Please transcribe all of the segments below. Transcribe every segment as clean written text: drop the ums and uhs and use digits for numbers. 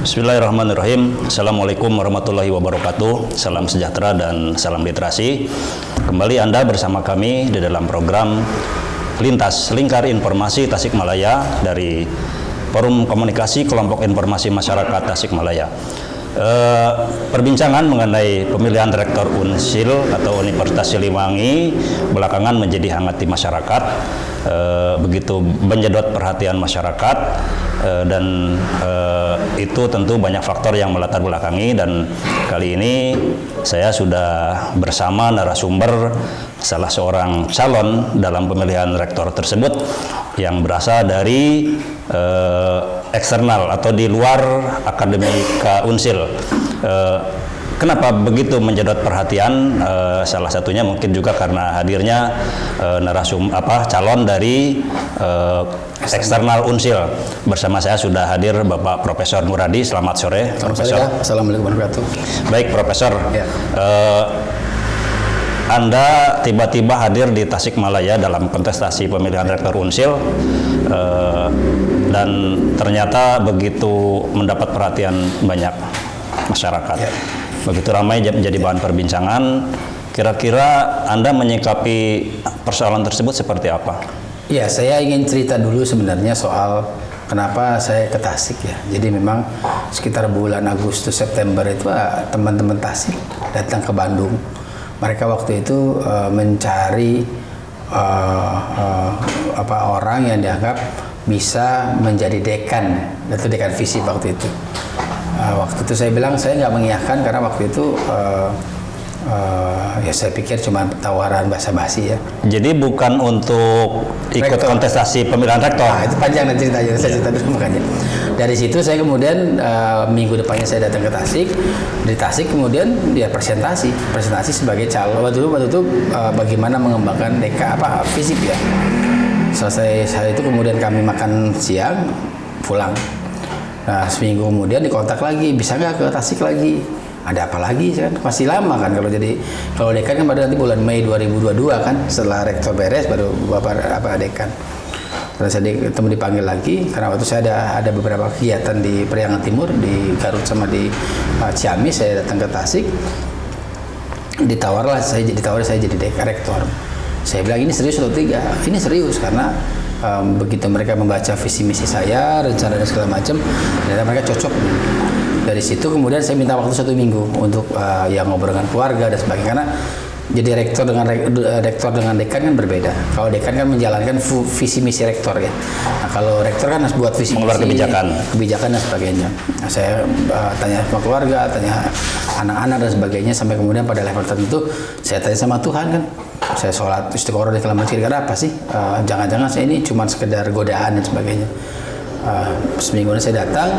Bismillahirrahmanirrahim. Assalamualaikum warahmatullahi wabarakatuh. Salam sejahtera dan salam literasi. Kembali Anda bersama kami di dalam program Lintas Lingkar Informasi Tasikmalaya dari Forum Komunikasi Kelompok Informasi Masyarakat Tasikmalaya. Perbincangan mengenai pemilihan rektor Unsil atau Universitas Siliwangi belakangan menjadi hangat di masyarakat, begitu menjedot perhatian masyarakat, dan itu tentu banyak faktor yang melatar belakangi. Dan kali ini saya sudah bersama narasumber salah seorang calon dalam pemilihan rektor tersebut yang berasal dari eksternal atau di luar akademika Unsil. Kenapa begitu menjedot perhatian? Salah satunya mungkin juga karena hadirnya calon dari eksternal Unsil. Bersama saya sudah hadir Bapak Profesor Muradi. Selamat sore, Profesor. Assalamualaikum warahmatullahi wabarakatuh. Baik, Profesor. Ya. Anda tiba-tiba hadir di Tasikmalaya dalam kontestasi pemilihan rektor Unsil, dan ternyata begitu mendapat perhatian banyak masyarakat. Ya. Begitu ramai menjadi bahan perbincangan. Kira-kira Anda menyikapi persoalan tersebut seperti apa? Ya, saya ingin cerita dulu sebenarnya soal kenapa saya ke Tasik ya. Jadi memang sekitar bulan Agustus September itu teman-teman Tasik datang ke Bandung. Mereka waktu itu mencari orang yang dianggap bisa menjadi dekan atau dekan FISIP waktu itu. Waktu itu saya bilang saya nggak mengiyakan karena waktu itu ya saya pikir cuma tawaran basa-basi ya. Jadi bukan untuk ikut rektor, kontestasi pemilihan rektor. Itu panjang nanti ceritanya, saya cerita dulu makanya. Dari situ saya kemudian minggu depannya saya datang ke Tasik. Di Tasik kemudian dia presentasi sebagai calon. Waktu itu bagaimana mengembangkan FISIP ya. Selesai saya itu kemudian kami makan siang pulang. Nah, seminggu kemudian dikontak lagi, bisa nggak ke Tasik lagi? Ada apa lagi kan? Masih lama kan kalau dekan kan pada nanti bulan Mei 2022 kan, setelah rektor beres baru Bapak dekan. Terus saya ketemu dipanggil lagi karena waktu saya ada beberapa kegiatan di Priangan Timur, di Garut sama di Ciamis. Saya datang ke Tasik. Ditawari saya jadi rektor. Saya bilang ini serius atau tidak? Ini serius karena begitu mereka membaca visi misi saya, rencana dan segala macam, ternyata mereka cocok. Dari situ kemudian saya minta waktu 1 minggu untuk yang ngobrol dengan keluarga dan sebagainya, karena jadi rektor dengan dekan kan berbeda. Kalau dekan kan menjalankan visi misi rektor ya. Nah, kalau rektor kan harus buat visi misi kebijakan dan sebagainya. Nah, saya tanya sama keluarga, tanya anak-anak dan sebagainya, sampai kemudian pada level tertentu saya tanya sama Tuhan kan. Saya sholat istiqoroh di kelamaan kira-kira apa sih? Jangan-jangan saya ini cuma sekedar godaan dan sebagainya. Seminggu ini saya datang,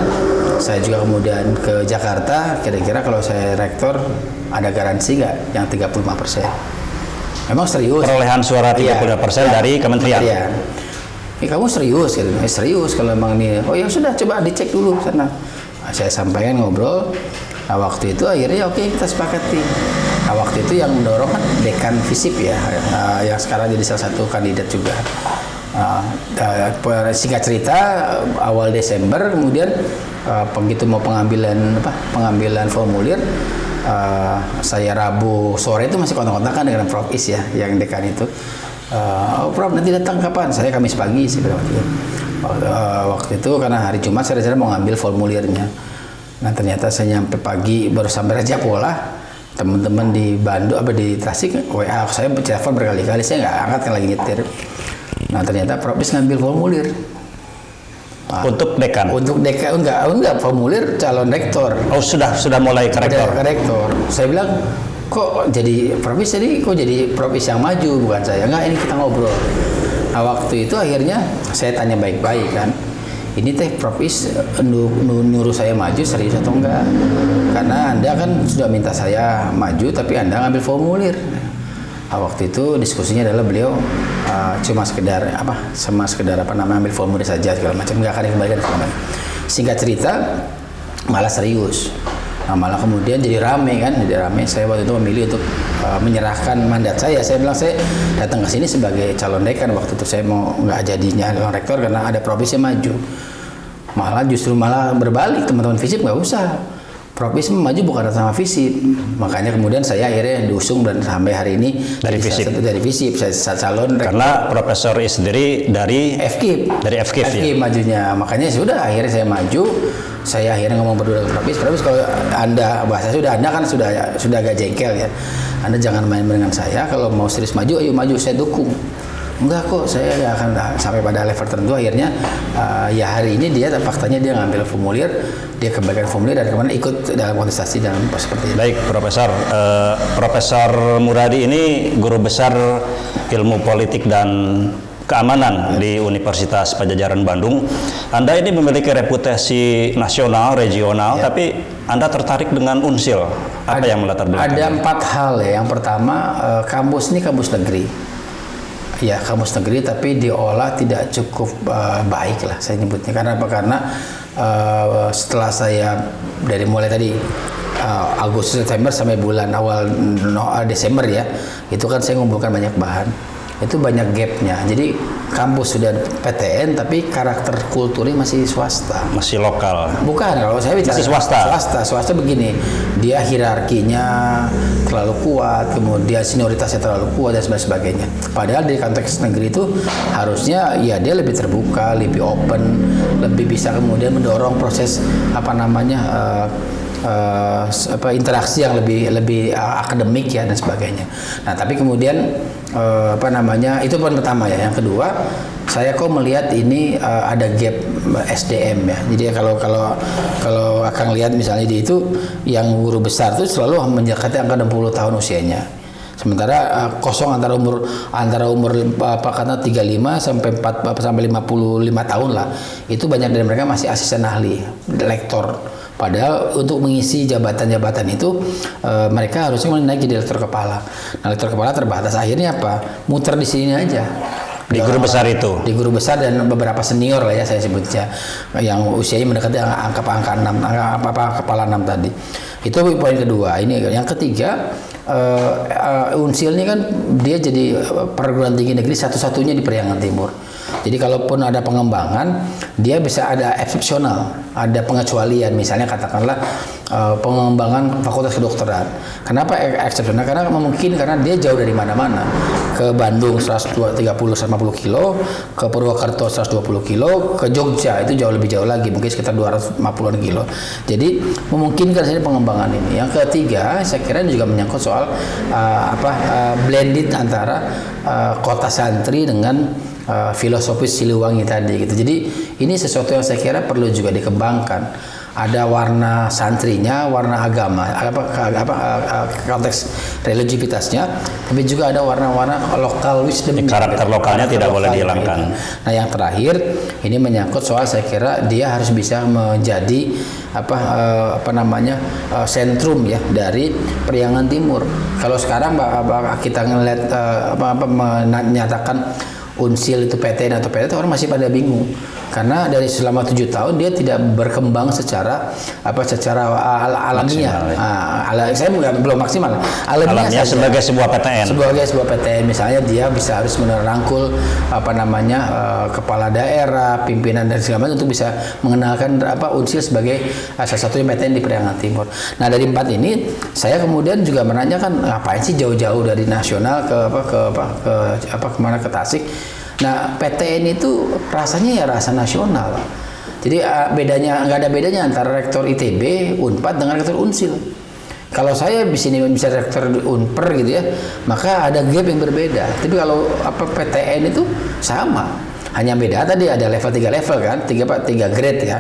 saya juga kemudian ke Jakarta. Kira-kira kalau saya rektor ada garansi nggak yang 35%? Memang serius. Perolehan suara 35% dari kementerian. Kamu serius? Gitu. Serius kalau memang ini. Oh ya sudah, coba dicek dulu sana. Nah, saya sampaikan ngobrol. Nah, waktu itu akhirnya oke, kita sepakati. Nah, waktu itu yang mendorong kan dekan FISIP ya, yang sekarang jadi salah satu kandidat juga. Singkat cerita, awal Desember kemudian begitu mau pengambilan formulir, saya Rabu sore itu masih kontak-kontakan dengan Prof Is ya, yang dekan itu. Prof nanti datang kapan? Saya Kamis pagi sih waktu itu karena hari Jumat saya rencana mau ngambil formulirnya. Nah ternyata saya nyampe pagi baru sampai Raja Pola, teman-teman di Bandung di Tasik WA saya telepon berkali-kali, saya nggak angkat kan lagi nyetir. Nah ternyata Prof Is ngambil formulir untuk dekan. Untuk dekan enggak formulir calon rektor. Oh sudah mulai ke rektor. Saya bilang kok jadi Prof Is kok jadi Prof Is yang maju bukan saya. Enggak, ini kita ngobrol. Nah waktu itu akhirnya saya tanya baik-baik kan. Ini Prof Is nyuruh saya maju serius atau enggak? Karena Anda kan sudah minta saya maju tapi Anda ngambil formulir. Nah, waktu itu diskusinya adalah beliau cuma sekedar ambil formulir saja segala macam, nggak akan dikembalikan segala macam. Singkat cerita malah serius. Nah, malah kemudian jadi rame. Saya waktu itu memilih untuk menyerahkan mandat saya. Saya bilang saya datang ke sini sebagai calon dekan. Waktu itu saya mau nggak jadinya rektor karena ada provinsi maju. malah berbalik, teman-teman FISIP nggak usah. Provis maju bukan sama FISIP, makanya kemudian saya akhirnya diusung dan sampai hari ini dari FISIP saya calon. Karena Profesor sendiri dari FKIP, ya? majunya, makanya sudah akhirnya saya maju. Saya akhirnya ngomong berdua dengan Provis, kalau Anda bahasa Anda kan sudah agak jengkel ya. Anda jangan main dengan saya, kalau mau serius maju, ayo maju, saya dukung. Enggak kok, saya nggak akan sampai pada level tertentu. Akhirnya ya hari ini faktanya dia ngambil formulir, dia kembalikan formulir dan kemudian ikut dalam kontestasi dalam seperti ini. Baik, Profesor Muradi ini guru besar ilmu politik dan keamanan di Universitas Padjadjaran Bandung. Anda ini memiliki reputasi nasional, regional, tapi Anda tertarik dengan Unsil. Apa yang melatar belakang? Ada 4 hal ya. Yang pertama, kampus ini kampus negeri. Ya, kampus negeri tapi diolah tidak cukup baik lah saya nyebutnya. Karena apa? Karena setelah saya dari mulai tadi Agustus September sampai bulan awal Desember ya, itu kan saya ngumpulkan banyak bahan. Itu banyak gapnya. Jadi kampus sudah PTN tapi karakter kulturnya masih swasta. Masih lokal. Bukan, kalau saya bicara masih swasta. Swasta begini, dia hierarkinya terlalu kuat, kemudian senioritasnya terlalu kuat dan sebagainya. Padahal di konteks negeri itu harusnya ya dia lebih terbuka, lebih open, lebih bisa kemudian mendorong proses interaksi yang lebih akademik ya dan sebagainya. Nah, tapi kemudian itu poin pertama ya. Yang kedua, saya kok melihat ini ada gap SDM ya. Jadi kalau akan lihat misalnya di itu yang guru besar itu selalu mendekati angka 60 tahun usianya. Sementara kosong antara umur karena 35 sampai 55 tahun lah. Itu banyak dari mereka masih asisten ahli, lektor. Padahal untuk mengisi jabatan-jabatan itu mereka harusnya naik jadi lektor kepala. Nah, lektor kepala terbatas. Akhirnya apa? Muter di sini aja. Di guru besar itu. Di guru besar dan beberapa senior lah ya saya sebutnya, yang usianya mendekati angka 6, kepala 6 tadi. Itu poin kedua. Ini yang ketiga, Unsil ini kan dia jadi perguruan tinggi negeri satu-satunya di Periangan Timur. Jadi kalaupun ada pengembangan, dia bisa ada eksepsional, ada pengecualian. Misalnya katakanlah pengembangan fakultas kedokteran. Kenapa eksepsional? Karena dia jauh dari mana-mana. Ke Bandung 130-150 kilo, ke Purwokerto 120 kilo, ke Jogja itu jauh lebih jauh lagi, mungkin sekitar 250 kilo. Jadi memungkinkan saja pengembangan ini. Yang ketiga, saya kira juga menyangkut soal blended antara kota santri dengan filosofis Siliwangi tadi gitu. Jadi ini sesuatu yang saya kira perlu juga dikembangkan. Ada warna santrinya, warna agama, konteks religiositasnya, tapi juga ada warna-warna lokal wisdom. Karakter lokalnya tidak boleh dihilangkan. Nah, yang terakhir ini menyangkut soal saya kira dia harus bisa menjadi sentrum ya dari Periangan Timur. Kalau sekarang kita ngelihat menyatakan Unsil itu PTN atau PTN, orang masih pada bingung karena dari selama 7 tahun dia tidak berkembang secara alamiah. Saya belum maksimal. Alamiah sebagai sebuah PTN. Sebagai sebuah PTN, misalnya dia bisa harus merangkul kepala daerah, pimpinan dan segala macam untuk bisa mengenalkan Unsil sebagai salah satu PTN di Periangan Timur. Nah, dari 4 ini saya kemudian juga menanyakan ngapain sih jauh-jauh dari nasional ke Tasik. Nah, PTN itu rasanya ya rasa nasional. Jadi nggak ada bedanya antara rektor ITB, Unpad dengan rektor Unsil. Kalau saya bisa rektor Unper gitu ya, maka ada gap yang berbeda. Tapi kalau PTN itu sama. Hanya beda tadi ada level 3 level kan, 3 grade ya.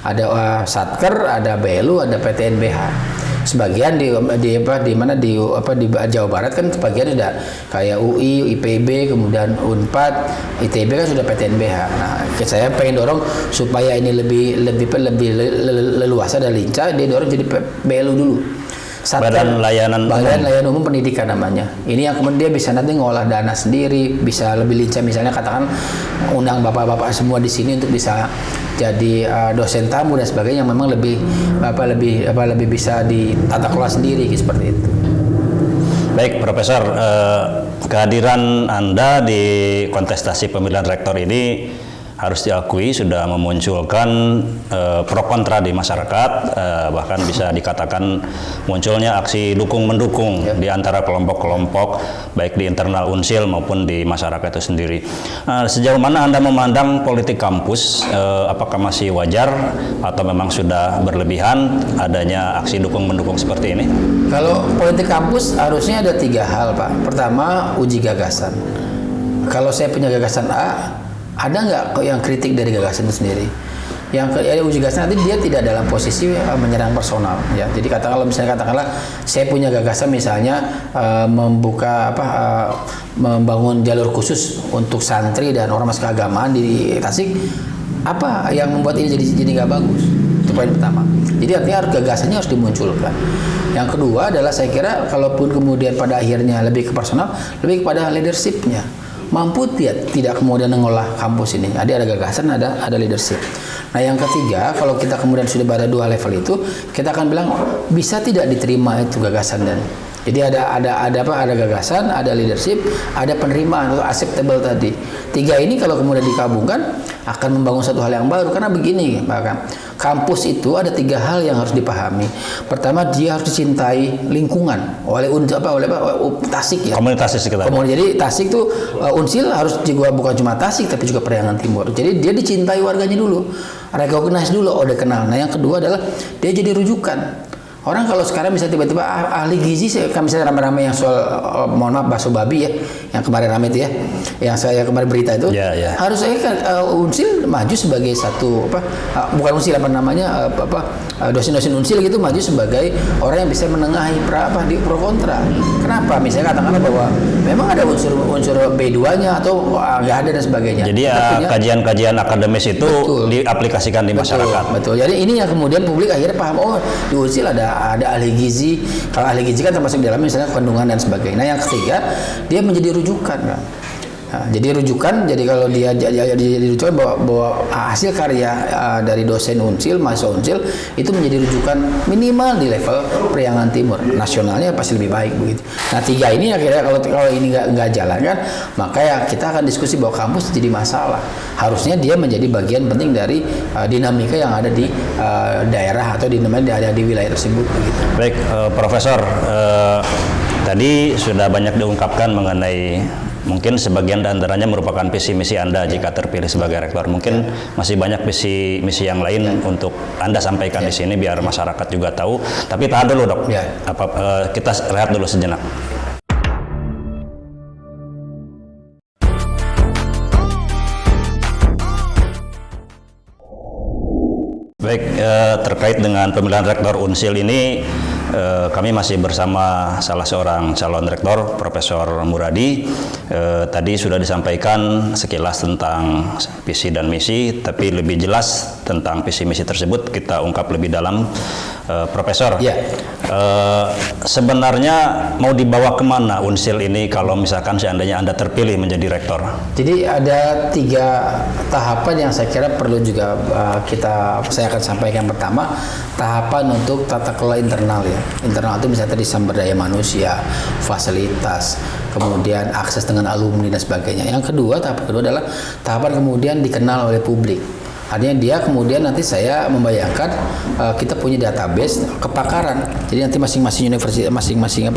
Ada Satker, ada BLU, ada PTNBH. Sebagian di Jawa Barat kan sebagian sudah kayak UI, IPB, kemudian Unpad, ITB kan sudah PTNBH. Nah, saya pengen dorong supaya ini lebih leluasa dan lincah, dia dorong jadi BLU dulu. Badan Layanan Umum Pendidikan namanya. Ini yang kemudian dia bisa nanti ngolah dana sendiri, bisa lebih lincah. Misalnya katakan undang bapak-bapak semua di sini untuk bisa jadi dosen tamu dan sebagainya, yang memang lebih bisa ditata kelola sendiri seperti itu. Baik, Profesor, kehadiran Anda di kontestasi pemilihan rektor ini harus diakui sudah memunculkan pro kontra di masyarakat, bahkan bisa dikatakan munculnya aksi dukung-mendukung di antara kelompok-kelompok baik di internal Unsil maupun di masyarakat itu sendiri. Sejauh mana Anda memandang politik kampus, apakah masih wajar atau memang sudah berlebihan adanya aksi dukung-mendukung seperti ini? Kalau politik kampus harusnya ada 3 hal, Pak. Pertama, uji gagasan. Kalau saya punya gagasan A, ada nggak yang kritik dari gagasan itu sendiri? Yang uji gagasan nanti dia tidak dalam posisi menyerang personal, ya. Jadi katakanlah saya punya gagasan misalnya membangun jalur khusus untuk santri dan orang masuk keagamaan di Tasik. Apa yang membuat ini jadi nggak bagus? Itu poin pertama. Jadi artinya gagasannya harus dimunculkan. Yang kedua adalah saya kira kalaupun kemudian pada akhirnya lebih ke personal, lebih kepada leadership-nya. Mampu tidak kemudian mengolah kampus ini. Ada gagasan, ada leadership. Nah, yang ketiga, kalau kita kemudian sudah pada 2 level itu, kita akan bilang bisa tidak diterima itu gagasan dan jadi ada gagasan, ada leadership, ada penerimaan atau acceptable tadi. 3 ini kalau kemudian dikabungkan akan membangun satu hal yang baru. Karena begini, bahkan kampus itu ada 3 hal yang harus dipahami. Pertama, dia harus dicintai lingkungan oleh Tasik, ya. Komunitas di sekitar. Jadi Tasik tuh Unsil harus juga bukan cuma Tasik tapi juga Periangan Timur. Jadi dia dicintai warganya dulu, recognize dulu, udah kenal. Nah, yang kedua adalah dia jadi rujukan. Orang kalau sekarang bisa tiba-tiba ahli gizi, kan misalnya rame-rame yang soal mohon maaf bakso babi ya, yang kemarin rame itu ya, yang saya kemarin berita itu, harus saya kan Unsil maju sebagai satu bukan Unsil dosen-dosen Unsil gitu maju sebagai orang yang bisa menengahi pro kontra. Kenapa? Misalnya katakanlah bahwa memang ada unsur B2-nya atau nggak ada dan sebagainya. Jadi kajian-kajian akademis itu diaplikasikan di masyarakat. Betul. Jadi ini yang kemudian publik akhirnya paham, oh di Unsil ada ahli gizi. Kalau ahli gizi kan termasuk di dalamnya misalnya kandungan dan sebagainya. Nah, yang ketiga dia menjadi rujukan, kan. Nah, jadi rujukan, jadi kalau dia jadi rujukan bahwa hasil karya dari dosen Unsil, mahasiswa Unsil itu menjadi rujukan minimal di level Periangan Timur, nasionalnya pasti lebih baik begitu. Nah, 3 ini akhirnya kalau ini nggak jalan kan, maka ya kita akan diskusi bahwa kampus jadi masalah. Harusnya dia menjadi bagian penting dari dinamika yang ada di daerah atau ada di wilayah tersebut begitu. Baik, Profesor, tadi sudah banyak diungkapkan mengenai mungkin sebagian antaranya merupakan visi misi Anda jika terpilih sebagai rektor. Mungkin masih banyak visi misi yang lain untuk Anda sampaikan di sini biar masyarakat juga tahu. Tapi tahan dulu, Dok. Kita rehat dulu sejenak. Baik, terkait dengan pemilihan rektor Unsil ini, kami masih bersama salah seorang calon rektor, Profesor Muradi. Tadi sudah disampaikan sekilas tentang visi dan misi, tapi lebih jelas tentang visi misi tersebut kita ungkap lebih dalam. Profesor, sebenarnya mau dibawa kemana Unsil ini kalau misalkan seandainya Anda terpilih menjadi rektor? Jadi ada 3 tahapan yang saya kira perlu juga saya akan sampaikan. Pertama, tahapan untuk tata kelola internal, ya. Internal itu bisa tadi sumber daya manusia, fasilitas, kemudian akses dengan alumni dan sebagainya. Yang kedua, tahap kedua adalah tahapan kemudian dikenal oleh publik. Artinya dia kemudian nanti saya membayangkan kita punya database kepakaran. Jadi nanti masing-masing universitas, masing-masing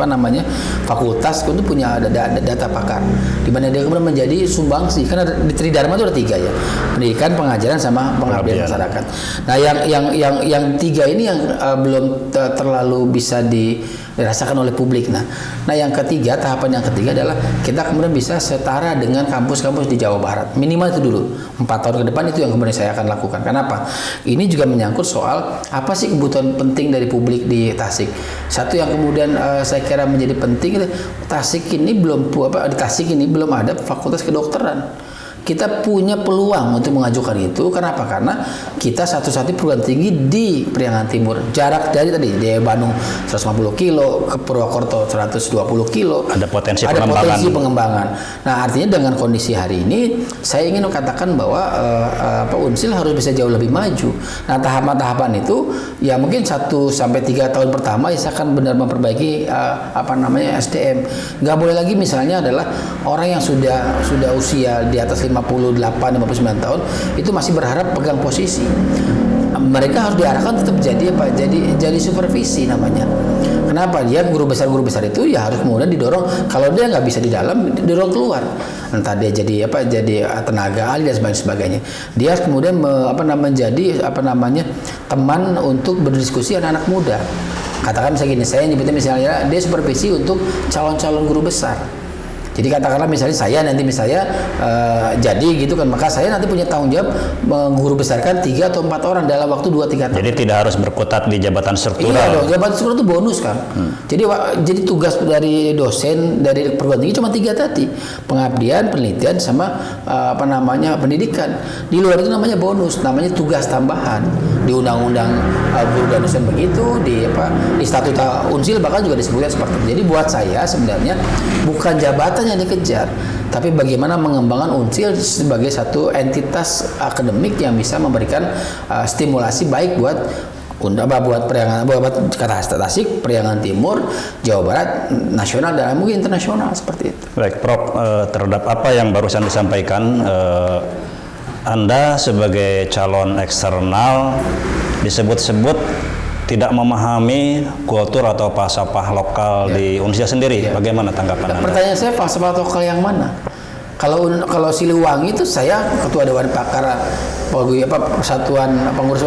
fakultas itu punya data pakar. Di mana dia kemudian menjadi sumbangsi. Karena di Tridharma itu ada 3 ya. Pendidikan, pengajaran sama pengabdian masyarakat. Nah, yang 3 ini yang belum terlalu bisa dirasakan oleh publik. Nah, yang ketiga, tahapan yang ketiga adalah kita kemudian bisa setara dengan kampus-kampus di Jawa Barat. Minimal itu dulu. 4 tahun ke depan itu yang kemudian saya akan lakukan. Kenapa? Ini juga menyangkut soal apa sih kebutuhan penting dari publik di Tasik. Satu yang kemudian saya kira menjadi penting, Tasik ini belum ada fakultas kedokteran. Kita punya peluang untuk mengajukan itu. Kenapa? Karena kita satu-satunya perguruan tinggi di Periangan Timur. Jarak dari Bandung 150 kilo ke Purwokerto 120 kilo. Ada potensi pengembangan. Nah, artinya dengan kondisi hari ini, saya ingin mengatakan bahwa Unsil harus bisa jauh lebih maju. Nah, tahapan-tahapan itu ya mungkin 1 sampai 3 tahun pertama ya saya akan benar memperbaiki SDM. Nggak boleh lagi misalnya adalah orang yang sudah usia di atas 58-59 tahun itu masih berharap pegang posisi. Mereka harus diarahkan tetap jadi supervisi namanya. Kenapa? Dia guru besar itu ya harus kemudian didorong, kalau dia nggak bisa di dalam, didorong keluar. Entah dia jadi tenaga ahli dan sebagainya. Dia harus kemudian menjadi teman untuk berdiskusi anak-anak muda. Katakan misalnya gini, saya nyebutnya misalnya dia supervisi untuk calon-calon guru besar. Jadi katakanlah misalnya saya nanti jadi gitu kan, maka saya nanti punya tanggung jawab mengguru besarkan 3 atau 4 orang dalam waktu 2-3 tahun. Jadi tidak harus berkutat di jabatan struktural. Iya dong, jabatan struktural itu bonus kan. Jadi tugas dari dosen dari perguruan tinggi cuma 3 tadi, pengabdian, penelitian, sama pendidikan. Di luar itu namanya bonus, namanya tugas tambahan. Di undang-undang guru dan dosen begitu, di statuta Unsil bahkan juga disebutkan seperti itu. Jadi buat saya sebenarnya bukan jabatan yang dikejar, tapi bagaimana mengembangkan Unsil sebagai satu entitas akademik yang bisa memberikan stimulasi baik buat Tasik, Priangan Timur, Jawa Barat, nasional dan mungkin internasional seperti itu. Baik, Prof, terhadap apa yang barusan disampaikan, Anda sebagai calon eksternal disebut-sebut tidak memahami kultur atau falsafah lokal di Unsil sendiri. Bagaimana tanggapan Anda? Pertanyaan saya, falsafah lokal yang mana? Kalau Siliwangi itu saya ketua Dewan Pakar Persatuan Pengurus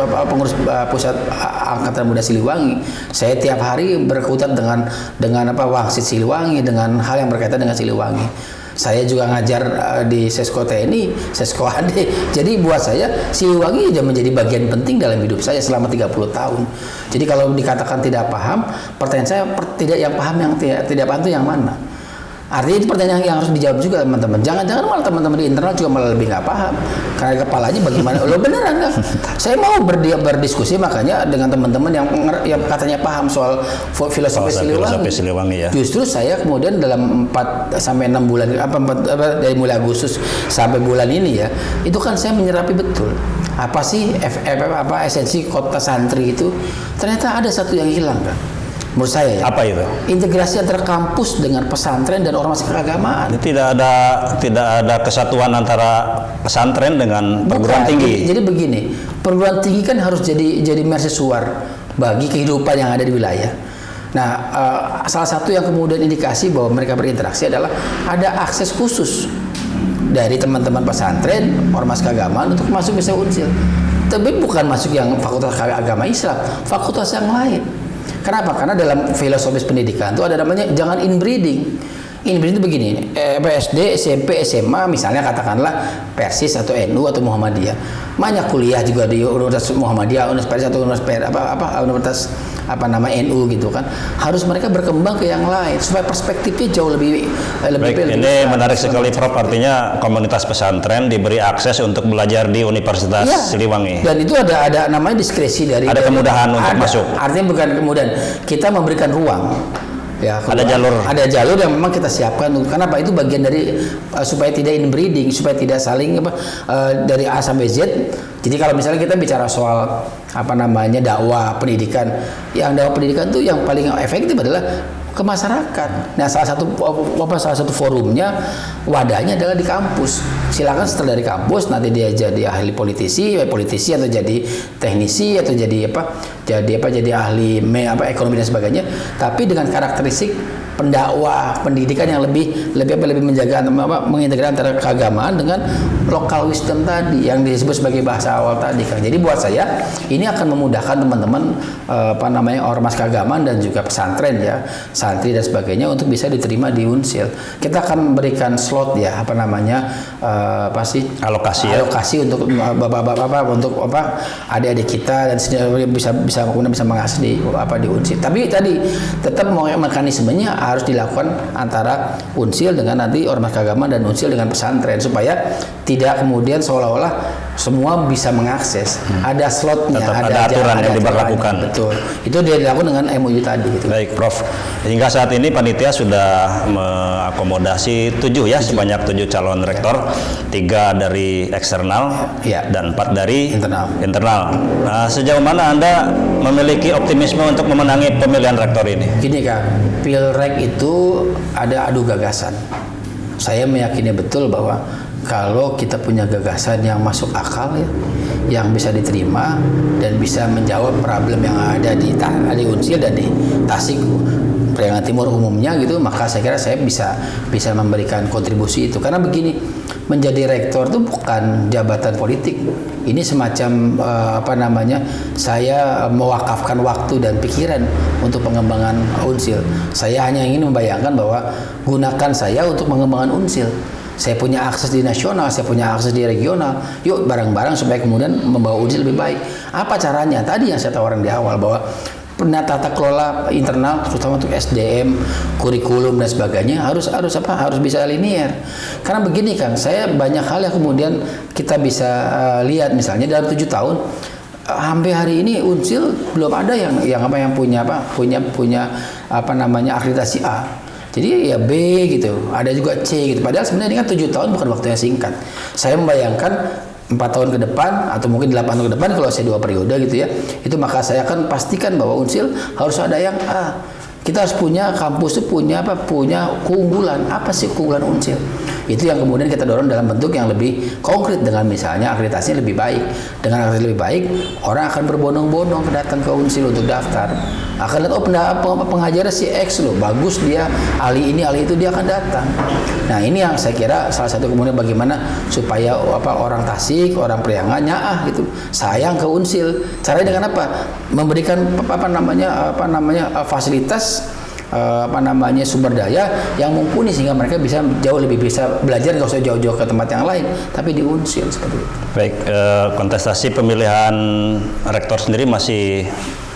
Pusat Angkatan Muda Siliwangi. Saya tiap hari berkutat dengan Wangsit Siliwangi, dengan hal yang berkaitan dengan Siliwangi. Saya juga ngajar di Sesko TNI, Sesko AD. Jadi buat saya Siliwangi sudah menjadi bagian penting dalam hidup saya selama 30 tahun. Jadi kalau dikatakan tidak paham, pertanyaan saya yang tidak paham itu yang mana? Artinya itu pertanyaan yang harus dijawab juga teman-teman. Jangan-jangan malah teman-teman di internal juga malah lebih nggak paham. Karena kepalanya bagaimana? Lo beneran kan? Saya mau berdiskusi makanya dengan teman-teman yang katanya paham soal filosofi Siliwangi. Ya. Justru saya kemudian dalam 4 sampai 6 bulan dari mulai Agustus sampai bulan ini ya, itu kan saya menyerapi betul. Apa sih esensi kota santri itu? Ternyata ada satu yang hilang kan. Menurut saya ya. Apa itu? Integrasi antara kampus dengan pesantren dan ormas keagamaan. Tidak ada kesatuan antara pesantren dengan perguruan tinggi. Jadi begini, perguruan tinggi kan harus jadi mercusuar bagi kehidupan yang ada di wilayah. Nah, salah satu yang kemudian indikasi bahwa mereka berinteraksi adalah ada akses khusus dari teman-teman pesantren, ormas keagamaan untuk masuk bisa Unsil. Tapi bukan masuk yang fakultas agama Islam, fakultas yang lain. Kenapa? Karena dalam filosofis pendidikan itu ada namanya jangan inbreeding. Inbreeding itu begini, SD, SMP, SMA, misalnya katakanlah Persis atau NU atau Muhammadiyah. Banyak kuliah juga di Universitas Muhammadiyah, Universitas atau Universitas NU gitu kan. Harus mereka berkembang ke yang lain supaya perspektifnya jauh lebih Baik, ini menarik sekali Prof. Artinya komunitas pesantren diberi akses untuk belajar di Universitas Siliwangi. Dan itu ada namanya diskresi dari kemudahan untuk masuk. Artinya bukan kemudian kita memberikan ruang. Ya, ada jalur yang memang kita siapkan. Kenapa? Itu bagian dari supaya tidak inbreeding, supaya tidak saling dari A sampai Z. Jadi kalau misalnya kita bicara soal dakwah pendidikan, yang dakwah pendidikan itu yang paling efektif adalah ke masyarakat. Nah, salah satu forumnya, wadahnya adalah di kampus. Silakan setelah dari kampus nanti dia jadi ahli politisi atau jadi teknisi atau jadi ahli ekonomi dan sebagainya. Tapi dengan karakteristik pendakwah pendidikan yang lebih menjaga mengintegrasi antara keagamaan dengan local wisdom tadi yang disebut sebagai bahasa awal tadi kan. Jadi buat saya ini akan memudahkan teman-teman ormas keagamaan dan juga pesantren ya, santri dan sebagainya untuk bisa diterima di Unsil. Kita akan memberikan slot ya alokasi untuk bapak-bapak untuk adik-adik kita dan bisa mengakses di Unsil. Tapi tadi tetap mekanismenya harus dilakukan antara Unsil dengan nanti ormas keagamaan dan Unsil dengan pesantren supaya tidak kemudian seolah-olah semua bisa mengakses. Ada slotnya, ada aturan yang diberlakukan. Betul. Itu dia dilakukan dengan MOU tadi gitu. Baik, Prof. Hingga saat ini panitia sudah mengakomodasi sebanyak 7 calon rektor, 3 dari eksternal dan 4 dari internal. Nah, sejauh mana Anda memiliki optimisme untuk memenangi pemilihan rektor ini? Gini Kak, Pilrek itu ada adu gagasan. Saya meyakini betul bahwa kalau kita punya gagasan yang masuk akal ya, yang bisa diterima dan bisa menjawab problem yang ada di Unsil dan di Tasik Priangan Timur umumnya gitu, maka saya kira saya bisa memberikan kontribusi itu. Karena begini, menjadi rektor itu bukan jabatan politik. Ini semacam saya mewakafkan waktu dan pikiran untuk pengembangan Unsil. Saya hanya ingin membayangkan bahwa gunakan saya untuk pengembangan Unsil. Saya punya akses di nasional, saya punya akses di regional. Yuk bareng-bareng supaya kemudian membawa Unsil lebih baik. Apa caranya? Tadi yang saya tawarkan di awal bahwa tata kelola internal terutama untuk SDM, kurikulum dan sebagainya harus bisa linear. Karena begini Kang, saya banyak hal yang kemudian kita bisa lihat misalnya dalam 7 tahun sampai hari ini Unsil belum ada yang punya akreditasi A. Jadi ya B gitu, ada juga C gitu. Padahal sebenarnya ini kan 7 tahun bukan waktu yang singkat. Saya membayangkan 4 tahun ke depan atau mungkin 8 tahun ke depan kalau saya 2 periode gitu ya, itu maka saya akan pastikan bahwa Unsil harus ada yang kita harus punya kampus itu punya keunggulan. Apa sih keunggulan Unsil? Itu yang kemudian kita dorong dalam bentuk yang lebih konkret dengan misalnya akreditasi lebih baik. Dengan akreditasi lebih baik, orang akan berbondong-bondong datang ke Unsil untuk daftar. Akan lihat pengajarnya si X loh, bagus dia, ahli ini, ahli itu, dia akan datang. Nah, ini yang saya kira salah satu kemudian bagaimana supaya orang Tasik, orang Priangan gitu. Sayang ke Unsil. Caranya dengan apa? Memberikan fasilitas sumber daya yang mumpuni sehingga mereka bisa jauh lebih bisa belajar, nggak usah jauh-jauh ke tempat yang lain, tapi di Unsil seperti itu. Baik, kontestasi pemilihan rektor sendiri masih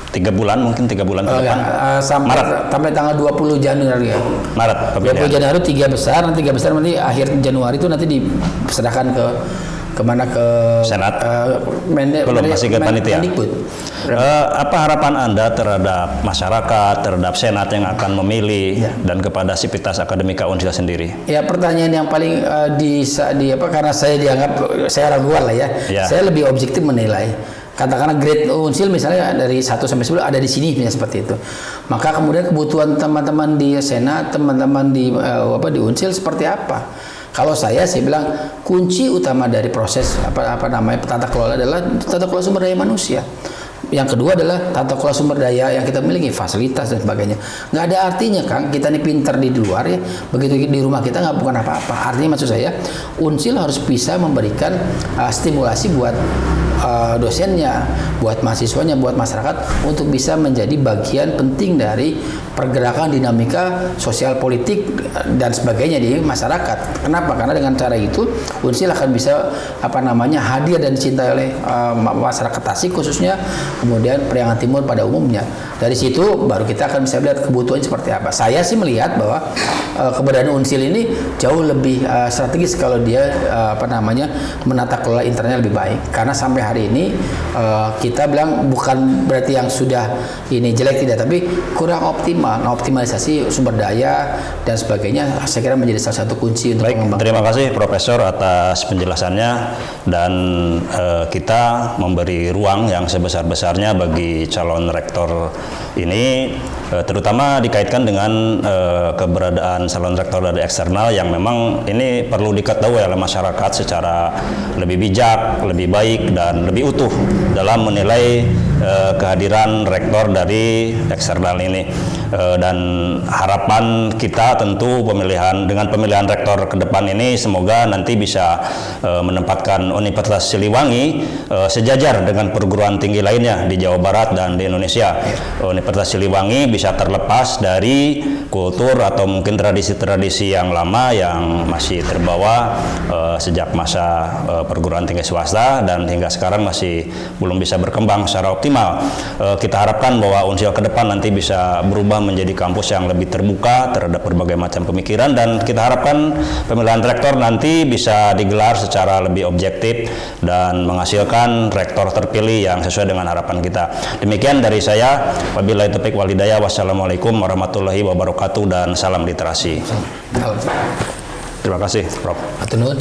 3 bulan, mungkin 3 bulan ke depan. Sampai tanggal 20 Januari ya. Maret pemilihan. 20 Januari 3 besar, nanti 3 besar nanti akhir Januari itu nanti diserahkan ke Senat. Belum masih ke panitia. Apa harapan Anda terhadap masyarakat, terhadap Senat yang akan memilih dan kepada Sivitas Akademika Unsil sendiri? Ya, pertanyaan yang paling karena saya dianggap saya orang luar lah ya. Saya lebih objektif menilai. Katakanlah grade Unsil misalnya dari 1 sampai 10 ada di sini misalnya seperti itu. Maka kemudian kebutuhan teman-teman di Senat, teman-teman di Unsil seperti apa? Kalau saya bilang kunci utama dari proses tata kelola adalah tata kelola sumber daya manusia. Yang kedua adalah tata kelola sumber daya yang kita miliki, fasilitas dan sebagainya. Nggak ada artinya Kang, kita ini pinter di luar ya, begitu di rumah kita nggak bukan apa-apa. Artinya maksud saya, Unsil harus bisa memberikan stimulasi buat dosennya, buat mahasiswanya, buat masyarakat untuk bisa menjadi bagian penting dari pergerakan dinamika sosial politik dan sebagainya di masyarakat. Kenapa? Karena dengan cara itu Unsil akan bisa hadir dan dicintai oleh masyarakat Tasik khususnya, kemudian Priangan Timur pada umumnya. Dari situ baru kita akan bisa melihat kebutuhan seperti apa. Saya sih melihat bahwa keberadaan Unsil ini jauh lebih strategis kalau dia menata kelola internalnya lebih baik. Karena sampai hari ini kita bilang bukan berarti yang sudah ini jelek tidak, tapi kurang optimal. Optimalisasi sumber daya dan sebagainya saya kira menjadi salah satu kunci untuk mengembangkan. Terima kasih Profesor atas penjelasannya, dan kita memberi ruang yang sebesar-besarnya bagi calon rektor ini, terutama dikaitkan dengan keberadaan calon rektor dari eksternal yang memang ini perlu diketahui oleh masyarakat secara lebih bijak, lebih baik dan lebih utuh dalam menilai kehadiran rektor dari eksternal ini. Dan harapan kita tentu dengan pemilihan rektor ke depan ini semoga nanti bisa menempatkan Universitas Siliwangi sejajar dengan perguruan tinggi lainnya di Jawa Barat dan di Indonesia. Universitas Siliwangi bisa terlepas dari kultur atau mungkin tradisi-tradisi yang lama yang masih terbawa sejak masa perguruan tinggi swasta dan hingga sekarang masih belum bisa berkembang secara optimal. Kita harapkan bahwa Unsil ke depan nanti bisa berubah menjadi kampus yang lebih terbuka terhadap berbagai macam pemikiran, dan kita harapkan pemilihan rektor nanti bisa digelar secara lebih objektif dan menghasilkan rektor terpilih yang sesuai dengan harapan kita. Demikian dari saya. Wabillahi taufiq wal hidayah. Wassalamualaikum warahmatullahi wabarakatuh dan salam literasi. Terima kasih, Prof. Atur nuhun.